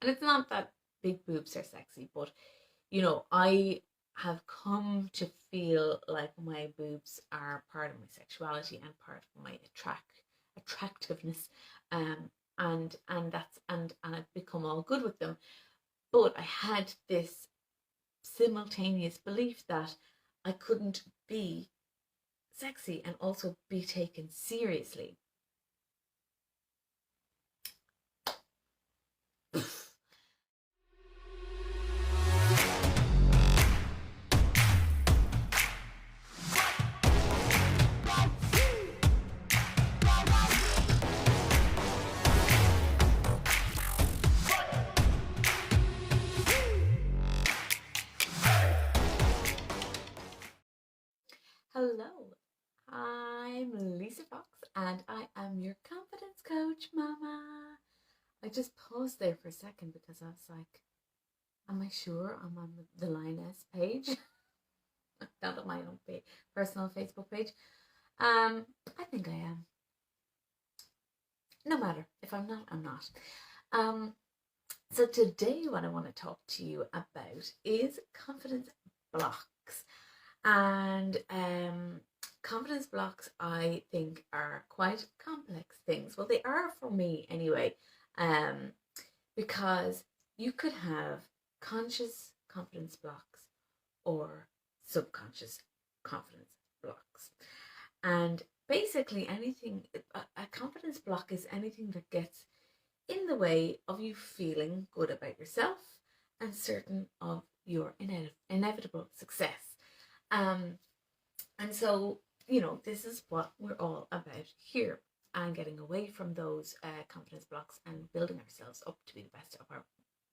And it's not that big boobs are sexy, but you know, I have come to feel like my boobs are part of my sexuality and part of my attractiveness. Um and I've become all good with them. But I had this simultaneous belief that I couldn't be sexy and also be taken seriously. Hello, I'm Lisa Fox and I am your confidence coach, Mama. I just paused there for a second because I was like, am I sure I'm on the Lioness page? Not on my own personal Facebook page. I think I am. No matter. If I'm not, I'm not. Um, so today what I want to talk to you about is confidence blocks. And confidence blocks, I think, are quite complex things. Well, they are for me anyway, um, because you could have conscious confidence blocks or subconscious confidence blocks. And basically, a confidence block is anything that gets in the way of you feeling good about yourself and certain of your inevitable success. Um, and so, you know, this is what we're all about here, and getting away from those confidence blocks and building ourselves up to be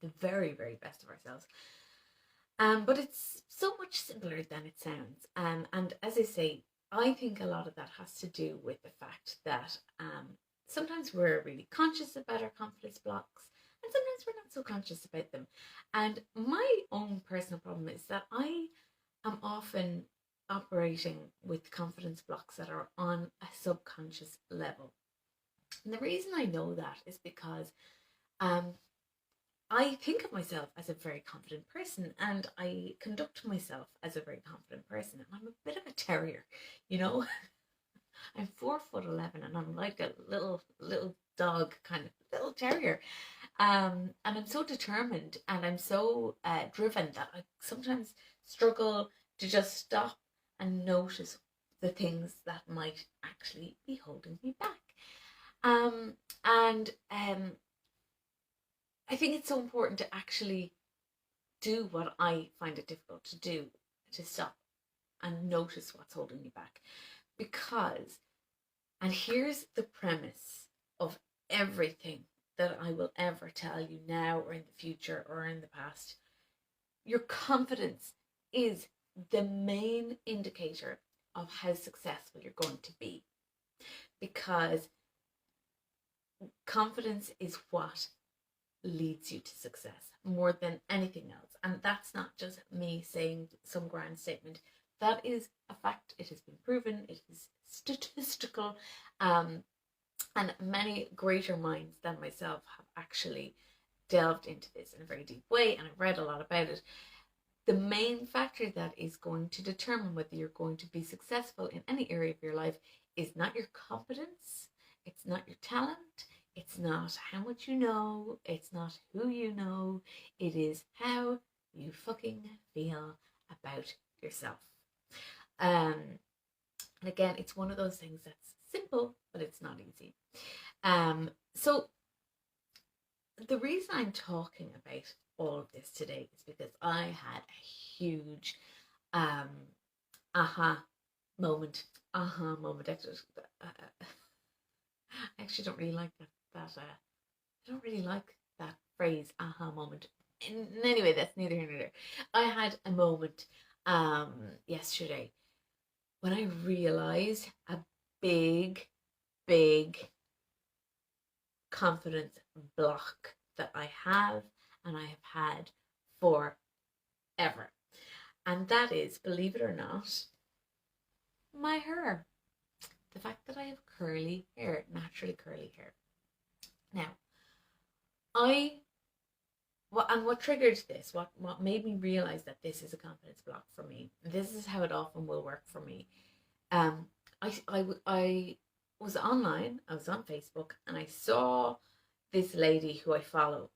the very, very best of ourselves. But it's so much simpler than it sounds. And as I say, I think a lot of that has to do with the fact that sometimes we're really conscious about our confidence blocks, and sometimes we're not so conscious about them. And my own personal problem is that I am often operating with confidence blocks that are on a subconscious level. And the reason I know that is because um, I think of myself as a very confident person and I conduct myself as a very confident person. And I'm a bit of a terrier, you know. I'm 4'11" and I'm like a little dog, kind of little terrier. And I'm so determined and I'm so driven that I sometimes struggle to just stop and notice the things that might actually be holding me back. Um, and I think it's so important to actually do what I find it difficult to do, to stop and notice what's holding me back. Because, and here's the premise of everything that I will ever tell you now or in the future or in the past, your confidence is the main indicator of how successful you're going to be. Because confidence is what leads you to success more than anything else. And that's not just me saying some grand statement. That is a fact. It has been proven. It is statistical. And many greater minds than myself have actually delved into this in a very deep way. And I've read a lot about it. The main factor that is going to determine whether you're going to be successful in any area of your life is not your competence. It's not your talent. It's not how much you know. It's not who you know. It is how you fucking feel about yourself. Um, and again, it's one of those things that's simple, but it's not easy. So the reason I'm talking about all of this today is because I had a huge um, aha moment. I actually don't really like I don't really like that phrase, aha moment. Anyway, that's neither here nor there. I had a moment yesterday when I realized a big, big confidence block that I have and I have had forever. And that is, believe it or not, my hair. The fact that I have curly hair, naturally curly hair. Now, I what triggered this, what made me realize that this is a confidence block for me. This is how it often will work for me. Um, I was online, I was on Facebook, and I saw this lady who I follow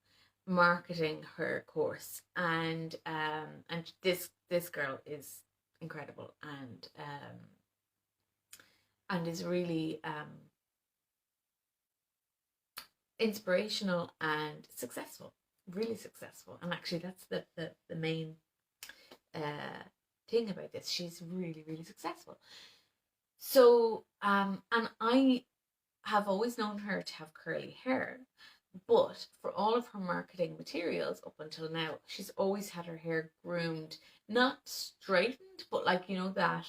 marketing her course, and this girl is incredible, and is really inspirational and successful, really successful. And actually, that's the main thing about this. She's really, really successful. So, and I have always known her to have curly hair, but for all of her marketing materials up until now, she's always had her hair groomed, not straightened, but like, you know, that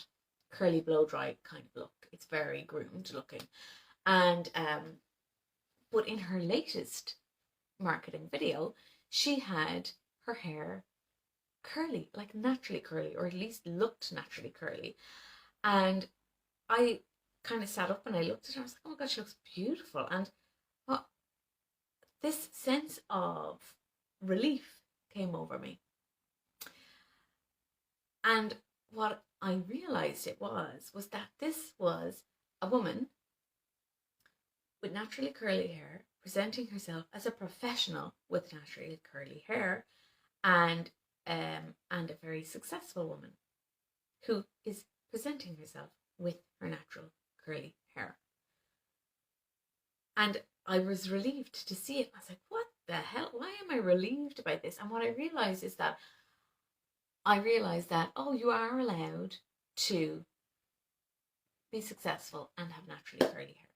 curly blow dry kind of look. It's very groomed looking. And but in her latest marketing video, she had her hair curly, like naturally curly, or at least looked naturally curly. And I kind of sat up and I looked at her. I was like, oh my God, she looks beautiful. And what this sense of relief came over me. And what I realized it was that this was a woman with naturally curly hair presenting herself as a professional with naturally curly hair, and a very successful woman who is presenting herself with her natural curly hair. And I was relieved to see it. I was like, what the hell? Why am I relieved about this? And what I realized is that oh, you are allowed to be successful and have naturally curly hair.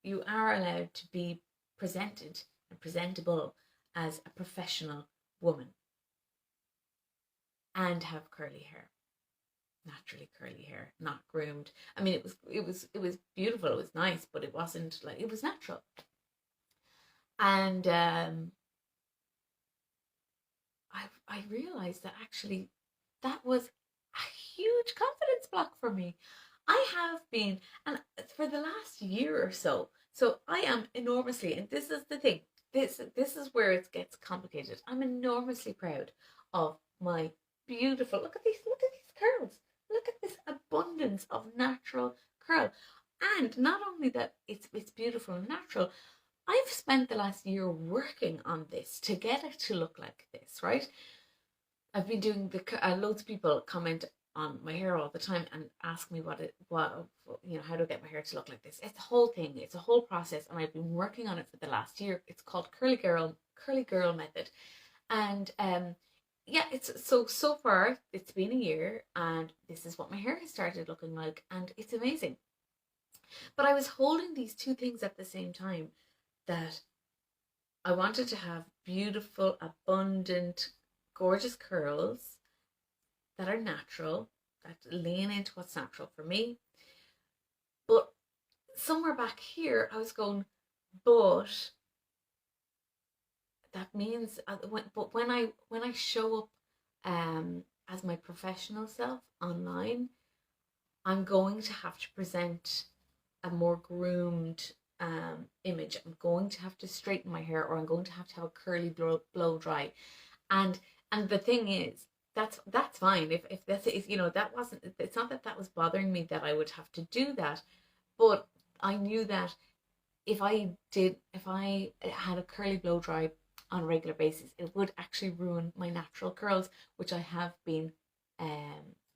You are allowed to be presented and presentable as a professional woman and have curly hair, naturally curly hair, not groomed. I mean, it was beautiful. It was nice, but it wasn't like, it was natural. And I realized that actually that was a huge confidence block for me. I have been, and for the last year or so, I am enormously, and this is the thing, this is where it gets complicated. I'm enormously proud of my beautiful, look at these curls. Look at this abundance of natural curl. And not only that it's beautiful and natural, I've spent the last year working on this to get it to look like this, right? I've been doing loads of people comment on my hair all the time and ask me how do I get my hair to look like this. It's a whole thing. It's a whole process, and I've been working on it for the last year. It's called curly girl method, and yeah, it's so far it's been a year, and this is what my hair has started looking like, and it's amazing. But I was holding these two things at the same time, that I wanted to have beautiful, abundant, gorgeous curls that are natural, that lean into what's natural for me. But somewhere back here, I was going, but that means, when I show up as my professional self online, I'm going to have to present a more groomed image. I'm going to have to straighten my hair, or I'm going to have a curly blow dry. And the thing is, that's fine. If that's, if you know, that wasn't, it's not that was bothering me that I would have to do that, but I knew that if I had a curly blow dry on a regular basis, it would actually ruin my natural curls, which I have been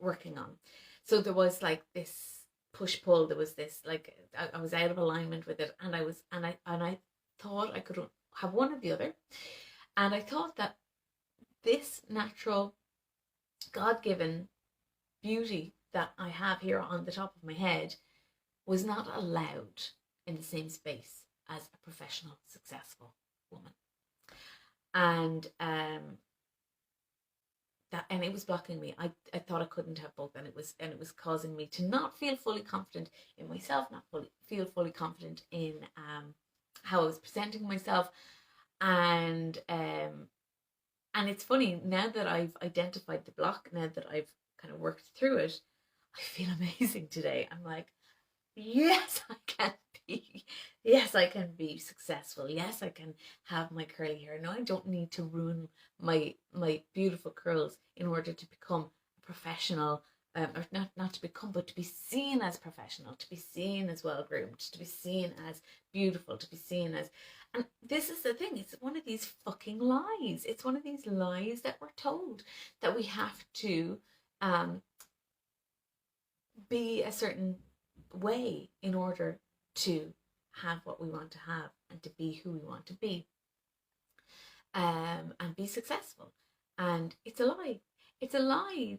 working on. So there was like this push pull. There was this, like, I was out of alignment with it, and I thought I could have one or the other, and I thought that this natural, God-given beauty that I have here on the top of my head was not allowed in the same space as a professional, successful woman. And it was blocking me. I thought I couldn't have both, and it was causing me to not feel fully confident in myself, not feel fully confident in how I was presenting myself. And it's funny, now that I've identified the block, now that I've kind of worked through it, I feel amazing today. I'm like, yes, I can Yes, I can be successful. Yes, I can have my curly hair. No, I don't need to ruin my beautiful curls in order to become a professional, or not to become, but to be seen as professional, to be seen as well groomed, to be seen as beautiful, to be seen as. And this is the thing. It's one of these fucking lies. It's one of these lies that we're told, that we have to um, be a certain way in order to have what we want to have and to be who we want to be, and be successful. And it's a lie. It's a lie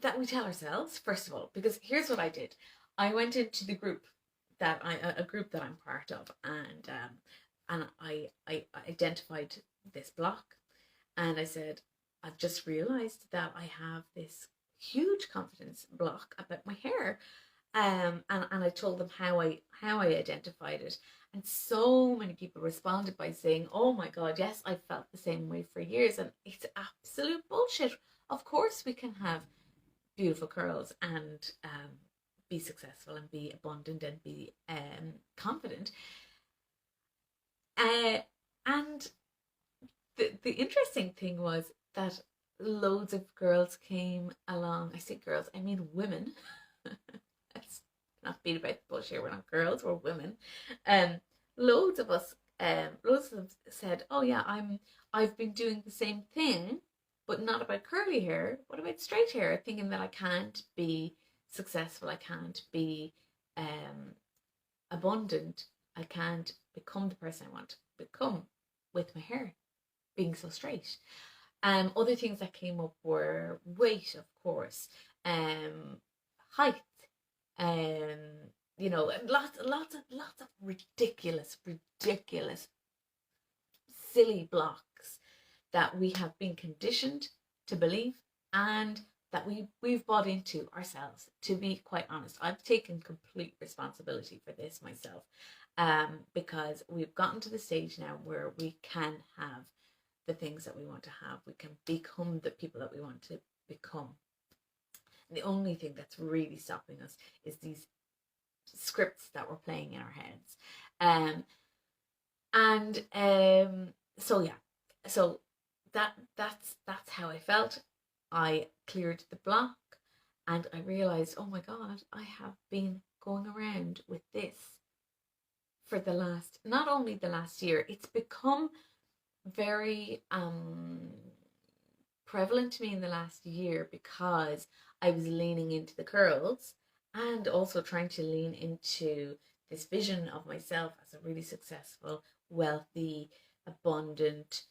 that we tell ourselves, first of all, because here's what I did. I went into the group that a group that I'm part of, and I identified this block, and I said, I've just realized that I have this huge confidence block about my hair. And I told them how I identified it, and so many people responded by saying, "Oh my God, yes, I felt the same way for years," and it's absolute bullshit. Of course, we can have beautiful curls and be successful and be abundant and be confident. And the interesting thing was that loads of girls came along. I say girls, I mean women. Let's not beat about the bush here. We're not girls, we're women. Um, loads of us, loads of them said, "Oh yeah, I've been doing the same thing, but not about curly hair. What about straight hair?" Thinking that I can't be successful, I can't be um abundant, I can't become the person I want to become with my hair being so straight. Other things that came up were weight, of course, height, um, and lots of ridiculous, silly blocks that we have been conditioned to believe, and that we've bought into ourselves. To be quite honest, I've taken complete responsibility for this myself, because we've gotten to the stage now where we can have the things that we want to have. We can become the people that we want to become. And the only thing that's really stopping us is these scripts that we're playing in our heads. So yeah, so that's how I felt. I cleared the block, and I realized, oh my God, I have been going around with this for not only the last year, it's become very prevalent to me in the last year, because I was leaning into the curls and also trying to lean into this vision of myself as a really successful, wealthy, abundant,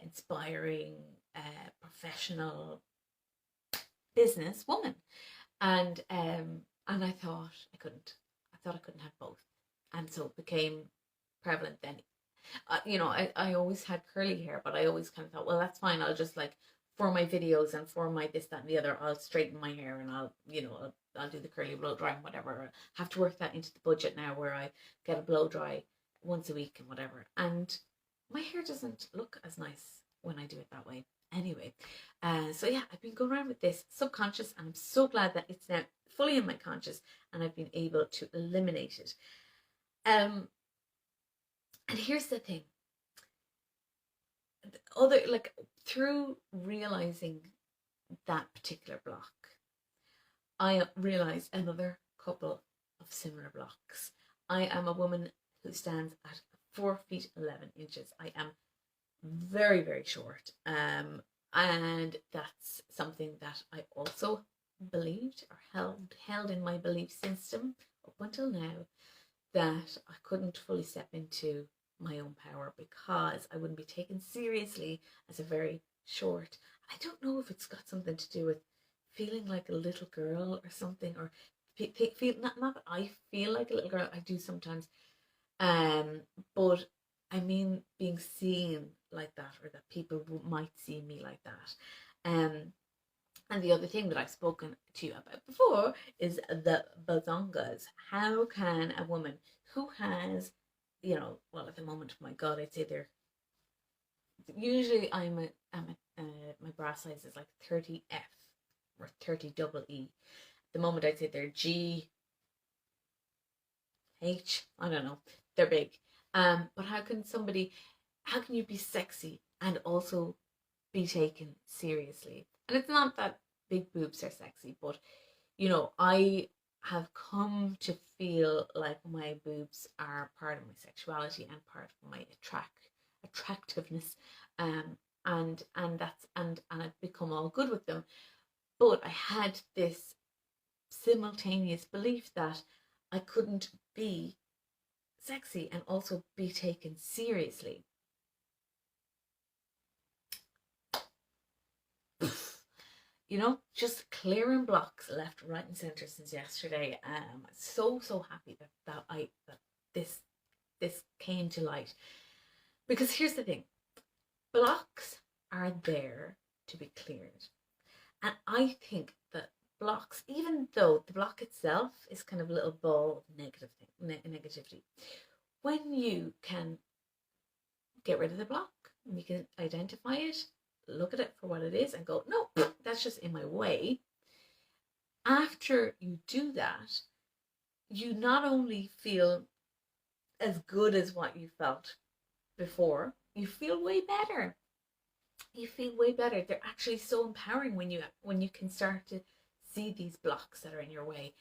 inspiring, professional business woman. And I thought I couldn't. I thought I couldn't have both, and so it became prevalent then. I always had curly hair, but I always kind of thought, well, that's fine. I'll just, like, for my videos and for my this, that, and the other, I'll straighten my hair, and I'll do the curly blow dry and whatever. I have to work that into the budget now, where I get a blow dry once a week and whatever. And my hair doesn't look as nice when I do it that way. Anyway, so yeah, I've been going around with this subconscious, and I'm so glad that it's now fully in my conscious, and I've been able to eliminate it. And here's the thing. Through realizing that particular block, I realized another couple of similar blocks. I am a woman who stands at 4 feet 11 inches. I am very, very short. And that's something that I also believed, or held in my belief system up until now, that I couldn't fully step into my own power, because I wouldn't be taken seriously as a very short. I don't know if it's got something to do with feeling like a little girl or something, or feel not that I feel like a little girl. I do sometimes, but I mean being seen like that, or that people might see me like that. And the other thing that I've spoken to you about before is the bazongas. How can a woman who has, well, at the moment, my God, I'd say they're usually my bra size is like 30F or 30 double E. At the moment, I'd say they're G H, I don't know, they're big. But how can you be sexy and also be taken seriously? And it's not that big boobs are sexy, but I have come to feel like my boobs are part of my sexuality and part of my attractiveness. And I've become all good with them. But I had this simultaneous belief that I couldn't be sexy and also be taken seriously. Just clearing blocks left, right, and center since yesterday. So happy that this came to light, because here's the thing: blocks are there to be cleared, and I think that blocks, even though the block itself is kind of a little ball of negativity, when you can get rid of the block, when you can identify it, look at it for what it is and go, no, that's just in my way. After you do that, you not only feel as good as what you felt before, you feel way better. They're actually so empowering when you can start to see these blocks that are in your way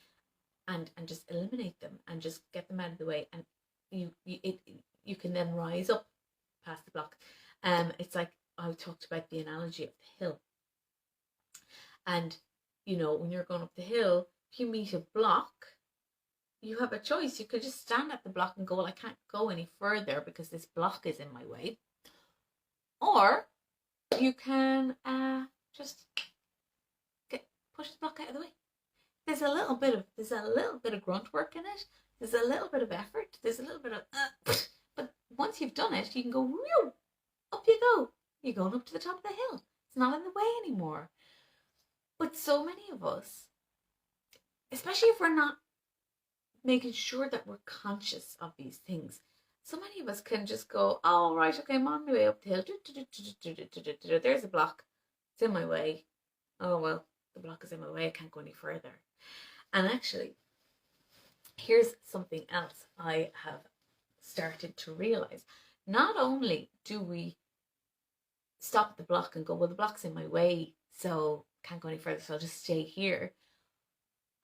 and just eliminate them and just get them out of the way, and you can then rise up past the block. It's like I talked about the analogy of the hill. And, when you're going up the hill, if you meet a block, you have a choice. You could just stand at the block and go, well, I can't go any further because this block is in my way. Or you can just push the block out of the way. There's a little bit of grunt work in it. There's a little bit of effort. There's a little bit of but once you've done it, you can go, whew, up you go. You're going up to the top of the hill. It's not in the way anymore. But so many of us, especially if we're not making sure that we're conscious of these things, so many of us can just go, oh, right, okay, I'm on my way up the hill. There's a block. It's in my way. Oh, well, the block is in my way. I can't go any further. And actually, here's something else I have started to realize. Not only do we stop the block and go, well, the block's in my way, so can't go any further, so I'll just stay here.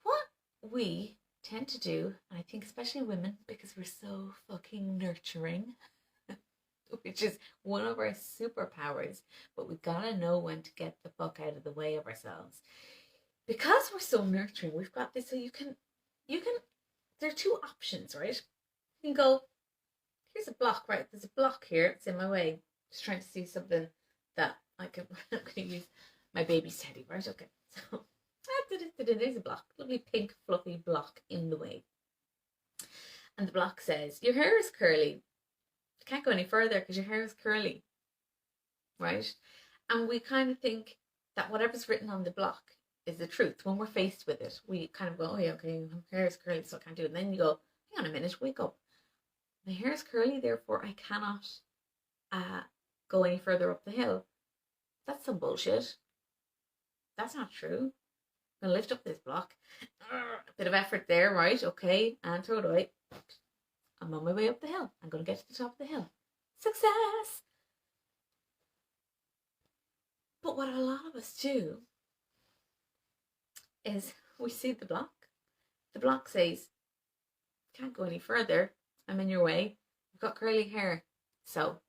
What we tend to do, and I think especially women, because we're so fucking nurturing, which is one of our superpowers, but we gotta know when to get the fuck out of the way of ourselves. Because we're so nurturing, we've got this, so you can, there are two options, right? You can go, here's a block, right? There's a block here, it's in my way. Just trying to see something that I'm going to use my baby's teddy, right? Okay, so there's a block, lovely pink fluffy block in the way, and the block says your hair is curly, you can't go any further because your hair is curly, right? And we kind of think that whatever's written on the block is the truth. When we're faced with it, we kind of go, oh yeah, okay, my hair is curly, so I can't do it. And then you go, hang on a minute, wake up, my hair is curly, therefore I cannot go any further up the hill. That's some bullshit. That's not true. I'm going to lift up this block. A bit of effort there, right? Okay, and throw it away. I'm on my way up the hill. I'm going to get to the top of the hill. Success! But what a lot of us do is we see the block. The block says, can't go any further. I'm in your way. You've got curly hair. So,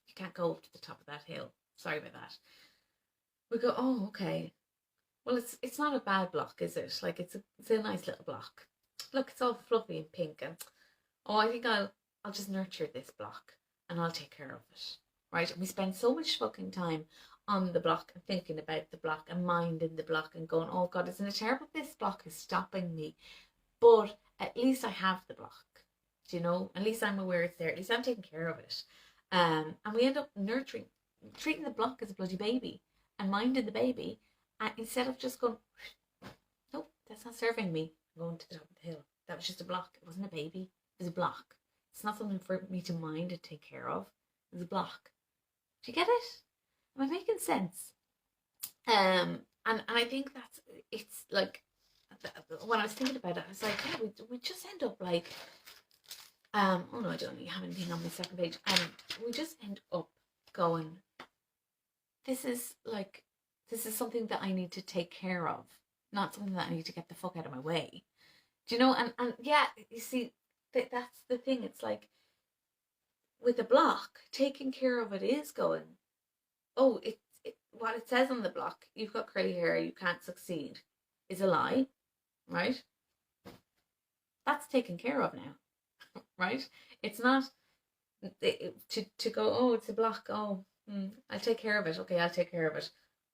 you can't go up to the top of that hill. Sorry about that. We go, oh, okay. Well, it's not a bad block, is it? Like, it's a nice little block. Look, it's all fluffy and pink, and oh, I think I'll just nurture this block and I'll take care of it, right? And we spend so much fucking time on the block and thinking about the block and minding the block and going, oh God, isn't it terrible? This block is stopping me, but at least I have the block. Do you know? At least I'm aware it's there. At least I'm taking care of it. And we end up treating the block as a bloody baby and minding the baby. And instead of just going, nope, that's not serving me, I'm going to the top of the hill. That was just a block. It wasn't a baby. It was a block. It's not something for me to mind and take care of. It was a block. Do you get it? Am I making sense? And I think it's like, when I was thinking about it, I was like, yeah, we just end up like Oh no, I don't have anything on my second page. We just end up going, this is something that I need to take care of, not something that I need to get the fuck out of my way. Do you know? And yeah, you see, that's the thing. It's like with a block, taking care of it is going, oh, what it says on the block, you've got curly hair, you can't succeed, is a lie, right? That's taken care of now, right? It's not to go, oh, it's a block, oh, I'll take care of it. Okay, I'll take care of it.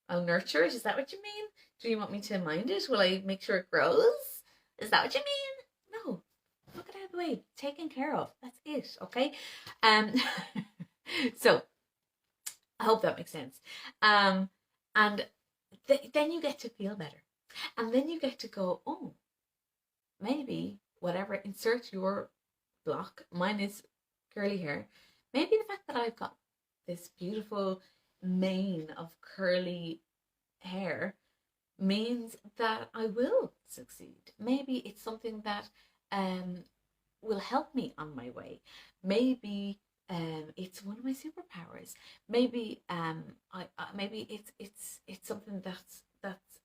I'll nurture it. Is that what you mean? Do you want me to mind it? Will I make sure it grows? Is that what you mean? No. Look it out of the way. Taken care of. That's it. Okay. Um. So I hope that makes sense. And then you get to feel better, and then you get to go, oh, maybe whatever. Insert your block. Mine is curly hair. Maybe the fact that I've got this beautiful mane of curly hair means that I will succeed. Maybe it's something that will help me on my way. Maybe it's one of my superpowers. Maybe maybe it's something that's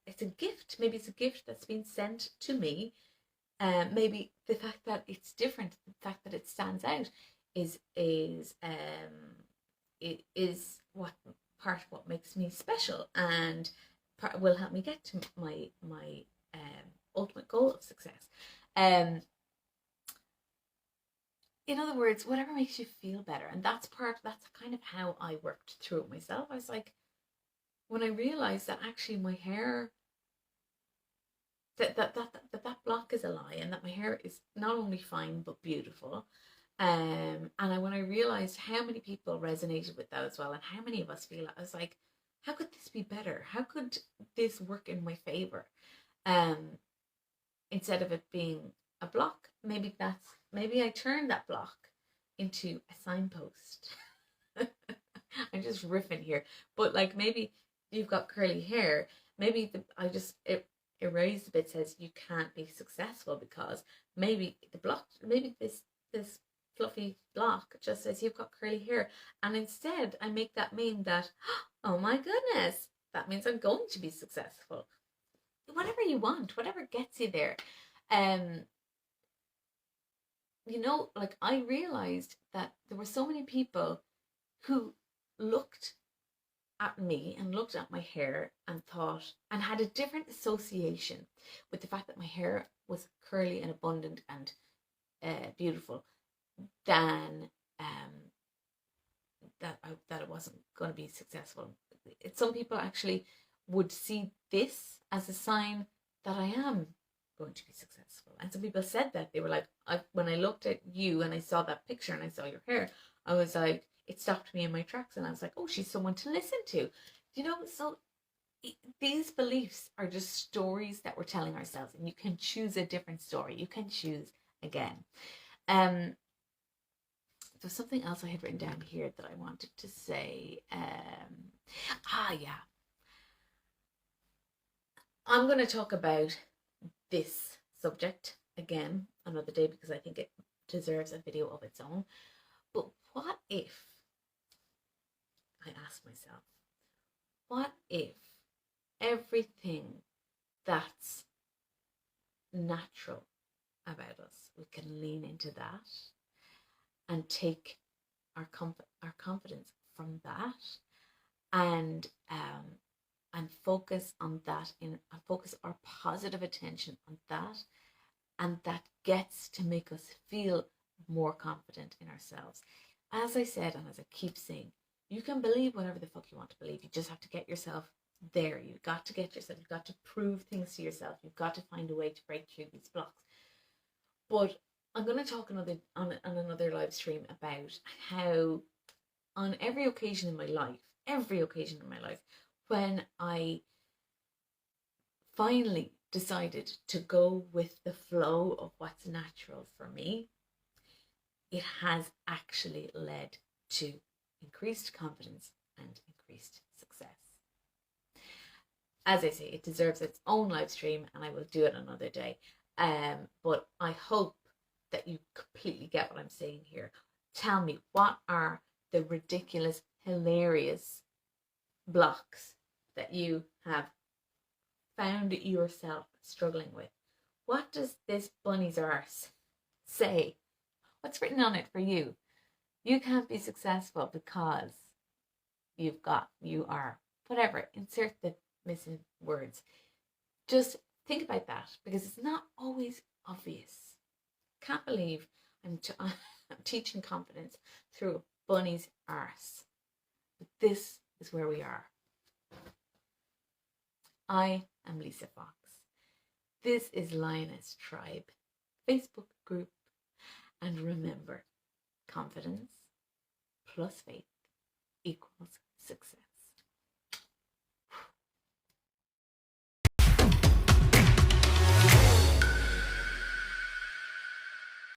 it's a gift. Maybe it's a gift that's been sent to me. Maybe the fact that it's different, the fact that it stands out, is it is what part of what makes me special, and will help me get to my ultimate goal of success. In other words, whatever makes you feel better. And that's kind of how I worked through it myself. I was like, when I realized that actually my hair, that block is a lie, and that my hair is not only fine but beautiful. And when I realized how many people resonated with that as well, and how many of us feel it, I was like, how could this be better? How could this work in my favor? Instead of it being a block, maybe I turned that block into a signpost. I'm just riffing here, but like, maybe you've got curly hair. Maybe it erased a bit, says you can't be successful, because maybe the block, maybe this fluffy block just says you've got curly hair, and instead I make that mean that, oh my goodness, that means I'm going to be successful. Whatever you want, whatever gets you there. Like, I realized that there were so many people who looked at me and looked at my hair and thought, and had a different association with the fact that my hair was curly and abundant and beautiful, than that it wasn't going to be successful. Some people actually would see this as a sign that I am going to be successful. And some people said that. They were like, when I looked at you and I saw that picture and I saw your hair, I was like, it stopped me in my tracks, and I was like, oh, she's someone to listen to. So these beliefs are just stories that we're telling ourselves, and you can choose a different story. You can choose again. There's something else I had written down here that I wanted to say. Yeah. I'm going to talk about this subject again another day, because I think it deserves a video of its own. But what if, I asked myself, what if everything that's natural about us, we can lean into that and take our confidence from that, and focus on that, and focus our positive attention on that, and that gets to make us feel more confident in ourselves. As I said, and as I keep saying, you can believe whatever the fuck you want to believe. You just have to get yourself there. You've got to prove things to yourself. You've got to find a way to break through these blocks. But I'm going to talk on another live stream about how, on every occasion in my life, when I finally decided to go with the flow of what's natural for me, it has actually led to increased confidence and increased success. As I say, it deserves its own live stream, and I will do it another day. But I hope that you completely get what I'm saying here. Tell me, what are the ridiculous, hilarious blocks that you have found yourself struggling with? What does this bunny's arse say? What's written on it for you? You can't be successful because you are, whatever, insert the missing words. Just think about that, because it's not always obvious. Can't believe I'm teaching confidence through a bunny's arse. But this is where we are. I am Lisa Fox. This is Lioness Tribe Facebook group. And remember, confidence plus faith equals success.